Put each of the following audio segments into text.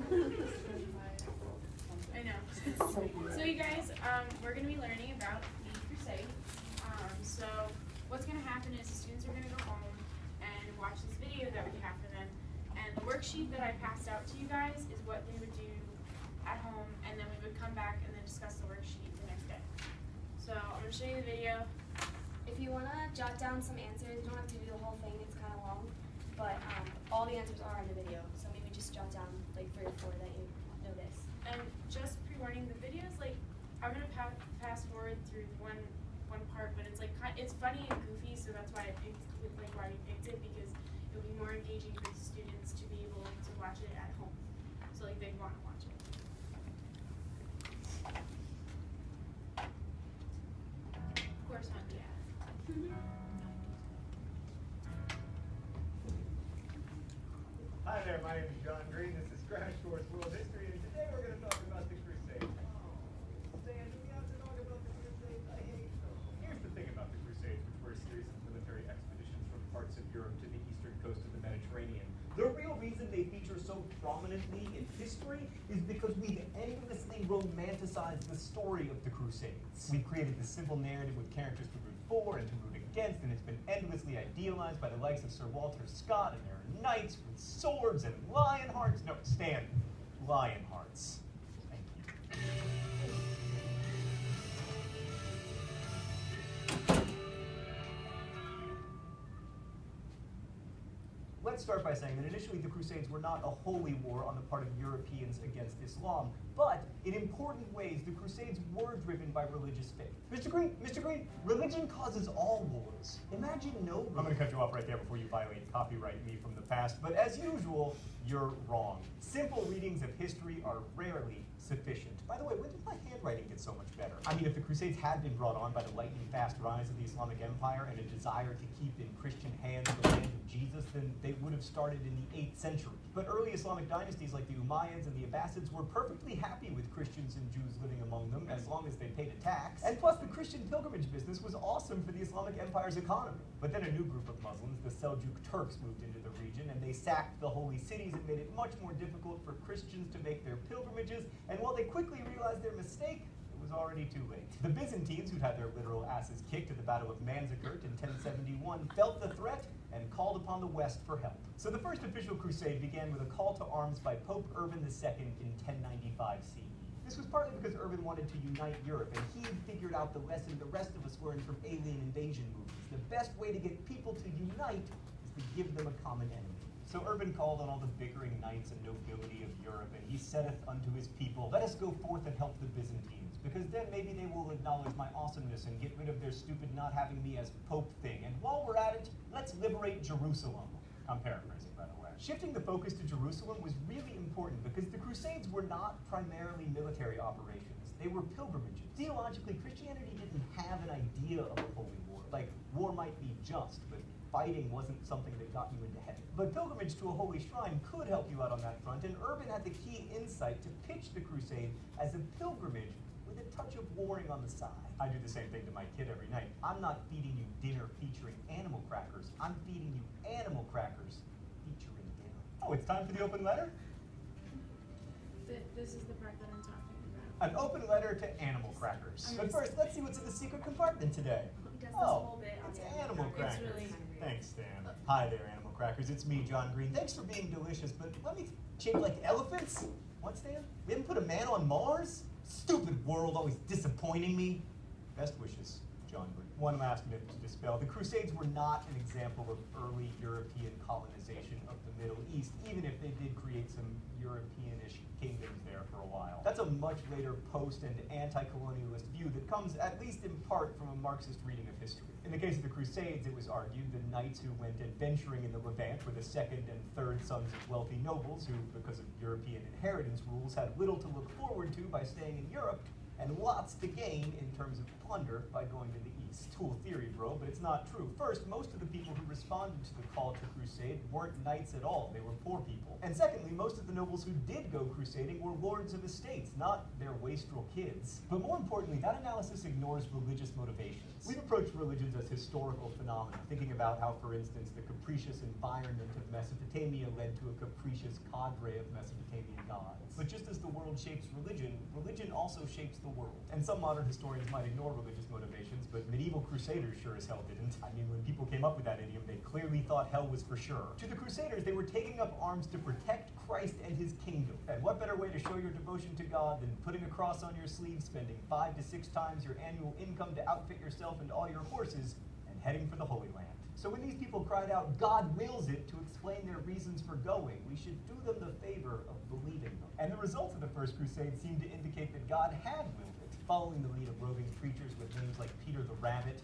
I know. So you guys, we're going to be learning about the crusade. So what's going to happen is the students are going to go home and watch this video that we have for them. And the worksheet that I passed out to you guys is what they would do at home, and then we would come back and then discuss the worksheet the next day. So I'm going to show you the video. If you want to jot down some answers, you don't have to do the whole thing, it's kind of long, but all the answers are in the video, so maybe just jot down like 3 or 4 that you notice. And just pre-warning, the videos, like, I'm going to pass forward through one part, but it's like it's funny and goofy, so that's why I picked why we picked it, because it would be more engaging for the students to be able to watch it at home. So like they'd want to watch it. Of course not the ad. Hi there, my name is John Green. This is Crash Course World History, and today we're going to talk about the Crusades. Stan, do we have to talk about the Crusades? I hate them. Here's the thing about the Crusades, which were a series of military expeditions from parts of Europe to the eastern coast of the Mediterranean. The real reason they feature so prominently in history is because we've endlessly romanticized the story of the Crusades. We've created this simple narrative with characters to root for and to root against, and it's been endlessly idealized by the likes of Sir Walter Scott, and there are knights with swords and lion hearts. No, Stan, lion hearts. Thank you. Let's start by saying that initially the Crusades were not a holy war on the part of Europeans against Islam, but in important ways the Crusades were driven by religious faith. Mr. Green, religion causes all wars. Imagine no religion. I'm going to cut you off right there before you violate copyright me from the past, but as usual, you're wrong. Simple readings of history are rarely sufficient. By the way, when did my handwriting get so much better? I mean, if the Crusades had been brought on by the lightning-fast rise of the Islamic Empire and a desire to keep in Christian hands the land of Jesus, then they would have started in the 8th century. But early Islamic dynasties like the Umayyads and the Abbasids were perfectly happy with Christians and Jews living among them as long as they paid a tax. And plus, the Christian pilgrimage business was awesome for the Islamic Empire's economy. But then a new group of Muslims, the Seljuk Turks, moved into the region, and they sacked the holy cities and made it much more difficult for Christians to make their pilgrimages. And while they quickly realized their mistake, it was already too late. The Byzantines, who'd had their literal asses kicked at the Battle of Manzikert in 1071, felt the threat and called upon the West for help. So the first official crusade began with a call to arms by Pope Urban II in 1095 CE. This was partly because Urban wanted to unite Europe, and he figured out the lesson the rest of us learned from alien invasion movies. The best way to get people to unite is to give them a common enemy. So Urban called on all the bickering knights and nobility of Europe, and he saith unto his people, let us go forth and help the Byzantines, because then maybe they will acknowledge my awesomeness and get rid of their stupid not having me as Pope thing. And while we're at it, let's liberate Jerusalem. I'm paraphrasing, by the way. Shifting the focus to Jerusalem was really important because the Crusades were not primarily military operations. They were pilgrimages. Theologically, Christianity didn't have an idea of a holy war. Like, war might be just, but fighting wasn't something that got you into heaven. But pilgrimage to a holy shrine could help you out on that front, and Urban had the key insight to pitch the crusade as a pilgrimage with a touch of warring on the side. I do the same thing to my kid every night. I'm not feeding you dinner featuring animal crackers. I'm feeding you animal crackers featuring dinner. Oh, it's time for the open letter? This is the part that I'm talking about. An open letter to animal crackers. But first, let's see what's in the secret compartment today. He does this whole bit on It's the animal crackers. It's really Thanks, Stan. Hi there, animal crackers. It's me, John Green. Thanks for being delicious, but let me shaped like elephants? What, Stan? We haven't put a man on Mars? Stupid world, always disappointing me. Best wishes, John Green. One last myth to dispel. The Crusades were not an example of early European colonization of the Middle East, even if they did create some European-ish kingdoms there for a while. That's a much later post- and anti-colonialist view that comes, at least in part, from a Marxist reading of history. In the case of the Crusades, it was argued the knights who went adventuring in the Levant were the second and third sons of wealthy nobles who, because of European inheritance rules, had little to look forward to by staying in Europe, and lots to gain in terms of plunder by going to the east. Cool theory, bro, but it's not true. First, most of the people who responded to the call to crusade weren't knights at all. They were poor people. And secondly, most of the nobles who did go crusading were lords of estates, not their wastrel kids. But more importantly, that analysis ignores religious motivations. We've approached religions as historical phenomena, thinking about how, for instance, the capricious environment of Mesopotamia led to a capricious cadre of Mesopotamian gods. But just as the world shapes religion, religion also shapes the world. And some modern historians might ignore religious motivations, but medieval crusaders sure as hell didn't. I mean, when people came up with that idiom, they clearly thought hell was for sure. To the crusaders, they were taking up arms to protect Christ and his kingdom. And what better way to show your devotion to God than putting a cross on your sleeve, spending 5 to 6 times your annual income to outfit yourself and all your horses, and heading for the Holy Land. So when these people cried out, God wills it, to explain their reasons for going, we should do them the favor of believing them. And the results of the First Crusade seemed to indicate that God had willed it, following the lead of roving preachers with names like Peter the Rabbit,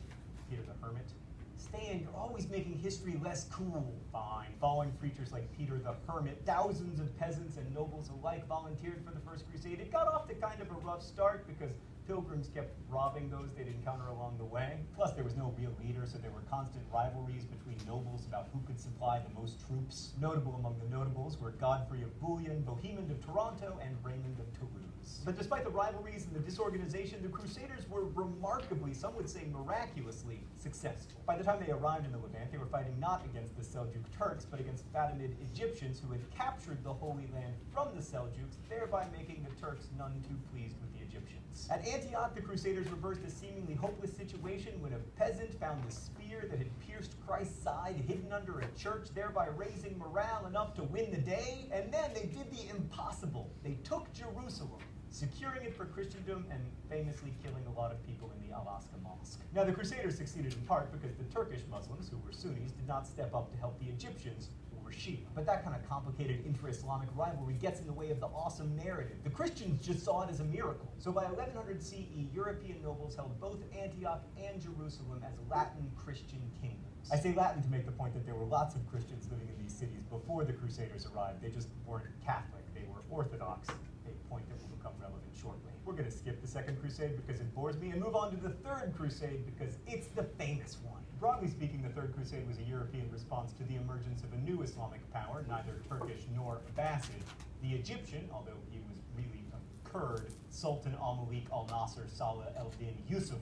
Peter the Hermit. Stan, you're always making history less cool. Fine. Following preachers like Peter the Hermit, thousands of peasants and nobles alike volunteered for the First Crusade. It got off to kind of a rough start because pilgrims kept robbing those they'd encounter along the way. Plus, there was no real leader, so there were constant rivalries between nobles about who could supply the most troops. Notable among the notables were Godfrey of Bouillon, Bohemond of Toronto, and Raymond of Toulouse. But despite the rivalries and the disorganization, the Crusaders were remarkably, some would say miraculously, successful. By the time they arrived in the Levant, they were fighting not against the Seljuk Turks, but against Fatimid Egyptians who had captured the Holy Land from the Seljuks, thereby making the Turks none too pleased with the Egyptians. At Antioch, the Crusaders reversed a seemingly hopeless situation when a peasant found the spear that had pierced Christ's side hidden under a church, thereby raising morale enough to win the day. And then they did the impossible. They took Jerusalem, securing it for Christendom and famously killing a lot of people in the Al-Aqsa Mosque. Now, the Crusaders succeeded in part because the Turkish Muslims, who were Sunnis, did not step up to help the Egyptians, who were Shia. But that kind of complicated intra-Islamic rivalry gets in the way of the awesome narrative. The Christians just saw it as a miracle. So by 1100 CE, European nobles held both Antioch and Jerusalem as Latin Christian kingdoms. I say Latin to make the point that there were lots of Christians living in these cities before the Crusaders arrived. They just weren't Catholic. They were Orthodox, a point that will become relevant shortly. We're going to skip the Second Crusade because it bores me and move on to the Third Crusade because it's the famous one. Broadly speaking, the Third Crusade was a European response to the emergence of a new Islamic power, neither Turkish nor Abbasid. The Egyptian, although he was really a Kurd, Sultan al-Malik al-Nasser Salah el-Din Yusuf,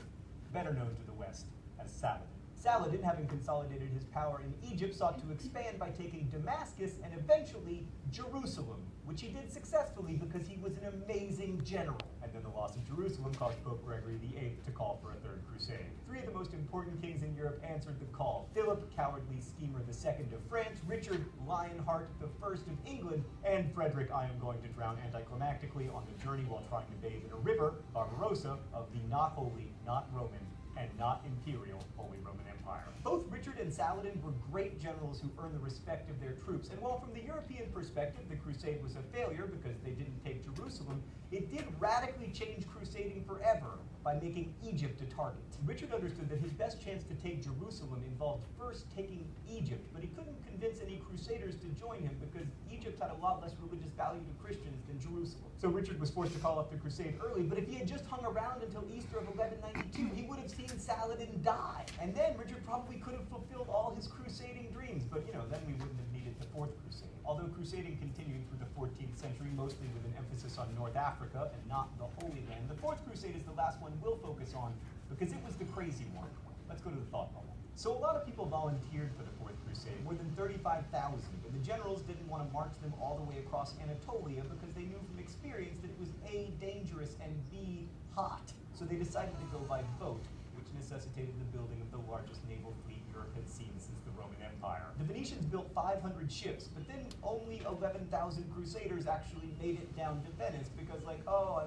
better known to the West as Saladin. Saladin, having consolidated his power in Egypt, sought to expand by taking Damascus and eventually Jerusalem, which he did successfully because he was an amazing general. And then the loss of Jerusalem caused Pope Gregory VIII to call for a Third Crusade. 3 of the most important kings in Europe answered the call: Philip, cowardly schemer II of France, Richard, Lionheart I of England, and Frederick, I am going to drown anticlimactically on the journey while trying to bathe in a river, Barbarossa, of the not holy, not Roman, and not imperial Holy Roman Empire. Both Richard and Saladin were great generals who earned the respect of their troops, and while from the European perspective the crusade was a failure because they didn't take Jerusalem, it did radically change crusading forever by making Egypt a target. Richard understood that his best chance to take Jerusalem involved first taking Egypt, but he couldn't convince any crusaders to join him because Egypt had a lot less religious value to Christians than Jerusalem. So Richard was forced to call off the crusade early, but if he had just hung around until Easter of 1192, he would have seen Saladin die. And then Richard probably could have fulfilled all his crusading dreams, but then we wouldn't have needed the Fourth Crusade. Although crusading continued through the 14th century, mostly with an emphasis on North Africa and not the Holy Land, the Fourth Crusade is the last one we'll focus on because it was the crazy one. Let's go to the thought bubble. So a lot of people volunteered for the Fourth Crusade, more than 35,000, and the generals didn't want to march them all the way across Anatolia because they knew from experience that it was A, dangerous, and B, hot. So they decided to go by boat, which necessitated the building of the largest naval fleet Europe had seen since the Roman Empire. The Venetians built 500 ships, but then only 11,000 crusaders actually made it down to Venice because I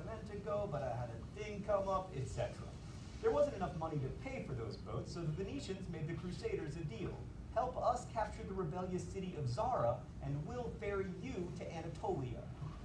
meant to go, but I had a thing come up, etc. There wasn't enough money to pay for those boats, so the Venetians made the Crusaders a deal. Help us capture the rebellious city of Zara, and we'll ferry you to Anatolia.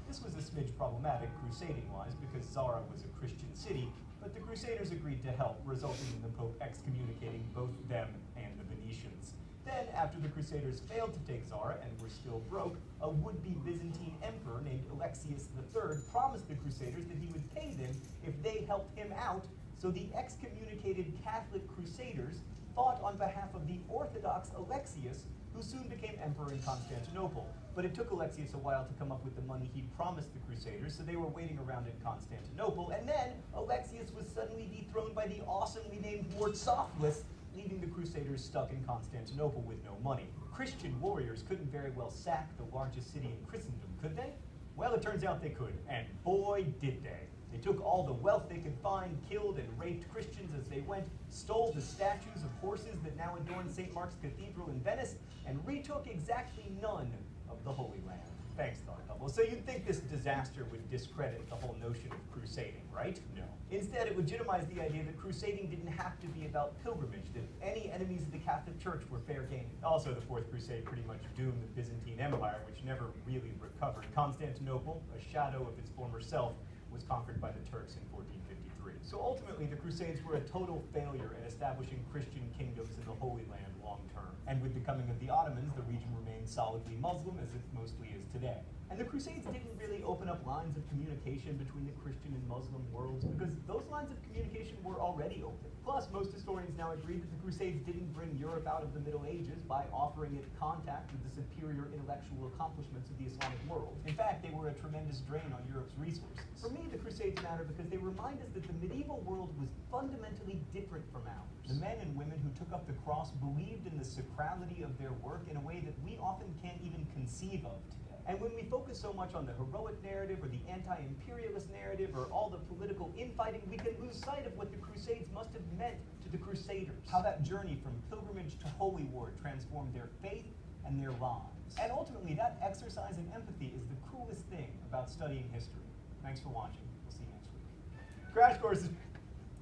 This was a smidge problematic crusading-wise because Zara was a Christian city, but the Crusaders agreed to help, resulting in the Pope excommunicating both them and the Venetians. Then, after the Crusaders failed to take Zara and were still broke, a would-be Byzantine emperor named Alexius III promised the Crusaders that he would pay them if they helped him out. So the excommunicated Catholic Crusaders fought on behalf of the Orthodox Alexius, who soon became emperor in Constantinople. But it took Alexius a while to come up with the money he promised the Crusaders, so they were waiting around in Constantinople, and then Alexius was suddenly dethroned by the awesomely named Wartsophilus, leaving the Crusaders stuck in Constantinople with no money. Christian warriors couldn't very well sack the largest city in Christendom, could they? Well, it turns out they could, and boy did they. They took all the wealth they could find, killed and raped Christians as they went, stole the statues of horses that now adorn St. Mark's Cathedral in Venice, and retook exactly none of the Holy Land. Thanks, Thought Couple. So you'd think this disaster would discredit the whole notion of crusading, right? No. Instead, it legitimized the idea that crusading didn't have to be about pilgrimage, that any enemies of the Catholic Church were fair game. Also, the Fourth Crusade pretty much doomed the Byzantine Empire, which never really recovered. Constantinople, a shadow of its former self, was conquered by the Turks in 1453. So ultimately, the Crusades were a total failure in establishing Christian kingdoms in the Holy Land long term. And with the coming of the Ottomans, the region remained solidly Muslim, as it mostly is today. And the Crusades didn't really open up lines of communication between the Christian and Muslim worlds, because those lines of communication were already open. Plus, most historians now agree that the Crusades didn't bring Europe out of the Middle Ages by offering it contact with the superior intellectual accomplishments of the Islamic world. In fact, they were a tremendous drain on Europe's resources. For me, the Crusades matter because they remind us that the medieval world was fundamentally different from ours. The men and women who took up the cross believed in the sacrality of their work in a way that we often can't even conceive of today. And when we focus so much on the heroic narrative or the anti-imperialist narrative or all the political infighting, we can lose sight of what the Crusades must have meant to the Crusaders. How that journey from pilgrimage to holy war transformed their faith and their lives. And ultimately, that exercise in empathy is the coolest thing about studying history. Thanks for watching. We'll see you next week. Crash Courses.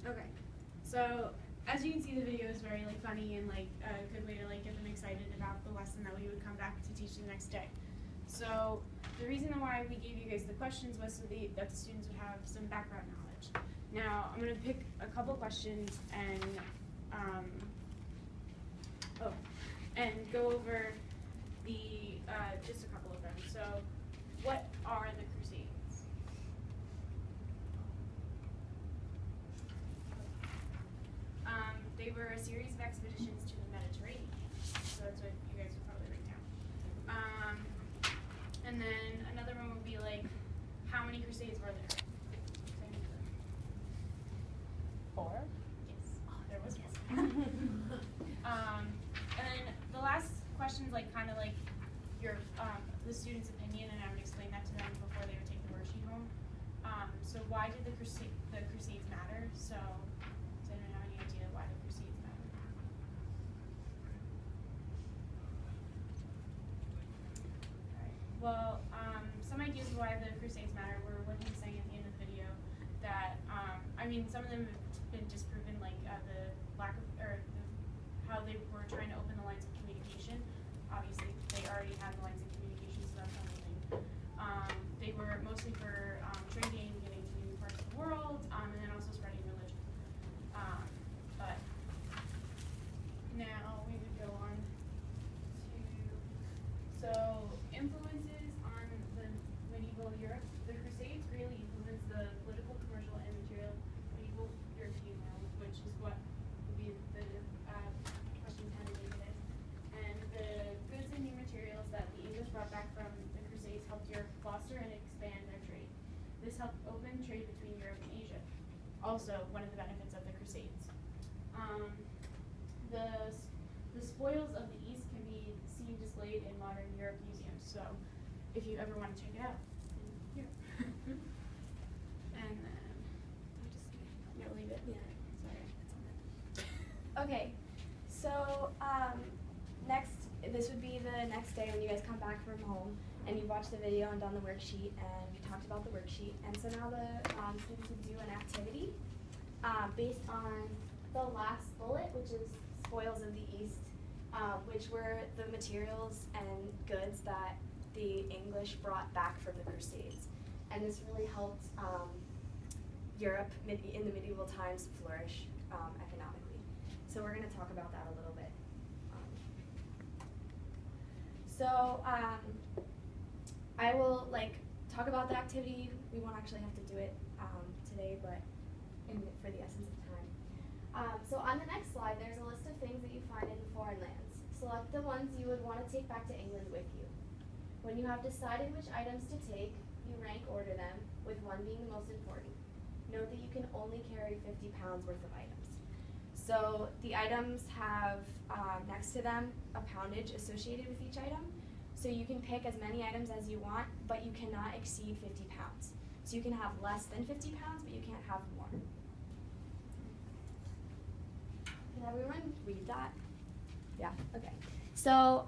Okay, so as you can see, the video is very funny and a good way to get them excited about the lesson that we would come back to teach the next day. So the reason why we gave you guys the questions was so that the students would have some background knowledge. Now I'm going to pick a couple questions and go over the just a couple of them. So, what are the Crusades? They were a series of expeditions to the Mediterranean. So that's what you guys would probably write down. And then another one would be how many Crusades were there? 4? Yes. Oh, there was one. And then the last question is your the student's opinion, and I would explain that to them before they would take the worksheet home. So why did the Crusades matter? So does anyone have any idea why the Crusades matter? Well, some ideas of why the Crusades matter were what he was saying at the end of the video, that, some of them have been disproven, the lack of, how they were trying to open the lines of communication. Obviously, they already had the lines of communication, so that's not anything. They were mostly for trading, getting to new parts of the world, and then also spreading religion. But now we would go on to, influences on the medieval Europe. The Crusades really influenced the political, commercial, and material medieval European world, which is what would be the question 10 today. And the goods and new materials that the English brought back from the Crusades helped Europe foster and expand their trade. This helped open trade between Europe and Asia. Also, one of the benefits of the Crusades. The spoils of the East can be seen displayed in modern Europe museums. So, if you ever want to check it out, here. And then I'll leave it. Yeah. Sorry. Okay, so this would be the next day when you guys come back from home and you've watched the video and done the worksheet, and we talked about the worksheet. And so now the students would do an activity based on the last bullet, which is spoils of the East, which were the materials and goods that the English brought back from the Crusades. And this really helped Europe in the medieval times flourish economically. So we're going to talk about that a little bit. I will talk about the activity. We won't actually have to do it today, but for the essence of time. So on the next slide, there's a list of things that you find in foreign lands. Select the ones you would want to take back to England with you. When you have decided which items to take, you rank order them, with one being the most important. Note that you can only carry 50 pounds worth of items. So the items have next to them a poundage associated with each item. So you can pick as many items as you want, but you cannot exceed 50 pounds. So you can have less than 50 pounds, but you can't have more. Can everyone read that? Yeah, okay. So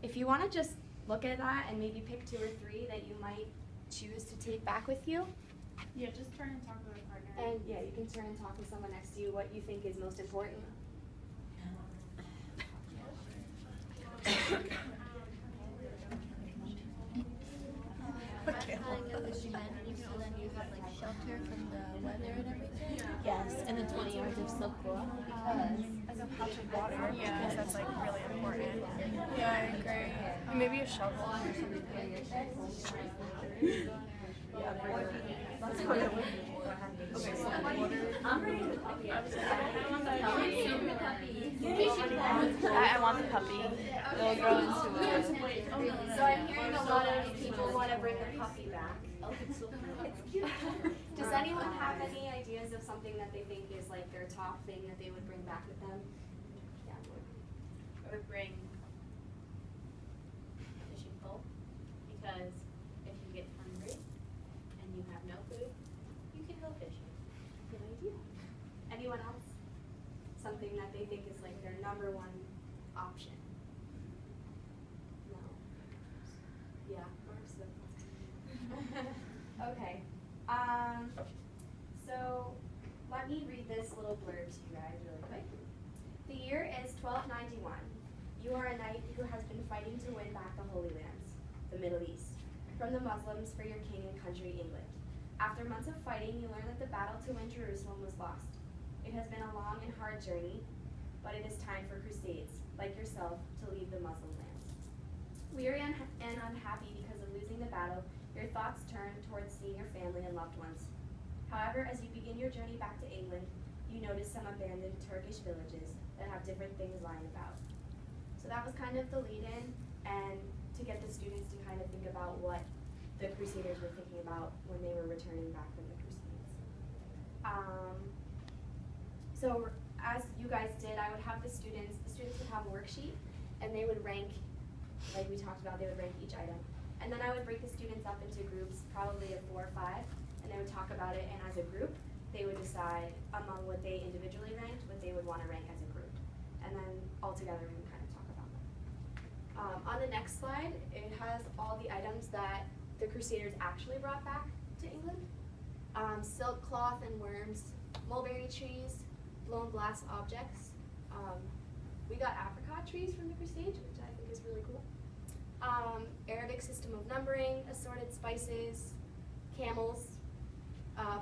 if you want to just look at that and maybe pick 2 or 3 that you might choose to take back with you. Yeah, just turn and talk with a partner. And yeah, you can turn and talk with someone next to you what you think is most important. Having a humanity, so then you have like shelter from the weather and everything. Yes, and then 20 yards of silk boa because Like a pouch of water, Yeah. because that's like really important. Yeah, I agree. And maybe a shovel or something. I want the puppy. It'll grow into a... So I'm hearing a lot of people want to bring the puppy back. It's cute. Does anyone have any ideas of something that they think is like their top thing that they would bring back with them? Yeah. I would bring a fishing pole, because if you get hungry and you have no food, you can go fishing. Good idea. Anyone else? Something that they think is like their number one option? No. Yeah. Okay. So let me read this little blurb to you guys really quick. The year is 1291. You are a knight who has been fighting to win back the Holy Lands, the Middle East, from the Muslims for your king and country, England. After months of fighting, you learn that the battle to win Jerusalem was lost. It has been a long and hard journey, but it is time for crusades, like yourself, to leave the Muslim lands. Weary and unhappy because of losing the battle, your thoughts turn towards seeing your family and loved ones. However, as you begin your journey back to England, you notice some abandoned Turkish villages that have different things lying about. So that was kind of the lead-in, and to get the students to kind of think about what the Crusaders were thinking about when they were returning back from the Crusades. So as you guys did, I would have the students would have a worksheet, and they would rank, like we talked about, they would rank each item. And then I would break the students up into groups, probably of 4 or 5, and they would talk about it, and as a group, they would decide among what they individually ranked, what they would want to rank as a group. And then all together we would kind of talk about them. On the next slide, it has all the items that the Crusaders actually brought back to England. Silk, cloth, and worms, mulberry trees, blown glass objects. We got apricot trees from the Crusades, which I think is really cool. Arabic system of numbering, assorted spices, camels,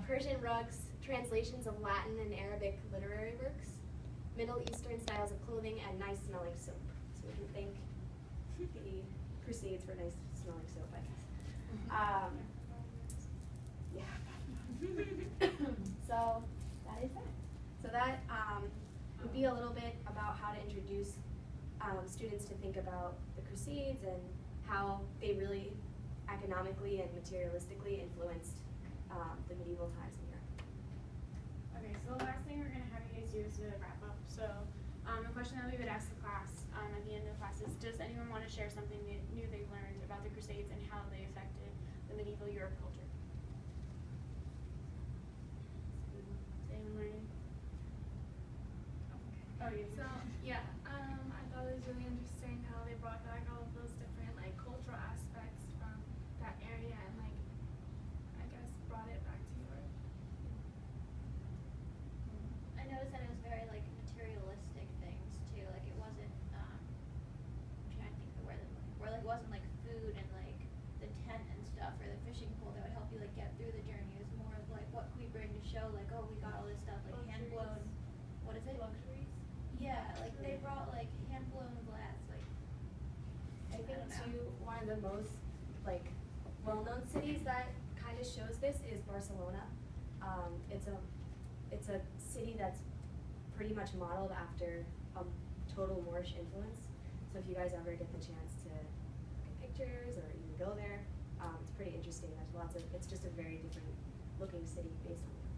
Persian rugs, translations of Latin and Arabic literary works, Middle Eastern styles of clothing, and nice smelling soap. So we can thank the Crusades for nice smelling soap, I guess. Yeah. So that is that. So that would be a little bit about how to introduce students to think about the Crusades and how they really economically and materialistically influenced the medieval times in Europe. Okay, so the last thing we're going to have you guys do is to wrap up. So the question that we would ask the class at the end of the class is, does anyone want to share something new they've learned about the Crusades and how they affected the medieval Europe culture? Is anyone learning? Oh, yeah. So, yeah, I thought it was really interesting how they brought back all of those different, like, cultural aspects from that area and, like, I guess brought it back to Europe. I noticed that it was very like materialistic things too. Like it wasn't I'm trying to think of the word I'm looking for. Like it wasn't like food and like the tent and stuff or the fishing pole that would help you like get through the journey. It was more of like what can we bring to show like, oh, we got all this stuff like hand blown, what is it? Luxuries? Yeah, like they brought like hand blown glass, like I think don't know. too, one of the most like well-known cities that kind of shows this is Barcelona. It's a city that's pretty much modeled after a total Moorish influence. So if you guys ever get the chance to look at pictures or even go there, it's pretty interesting. There's lots of, it's just a very different looking city based on the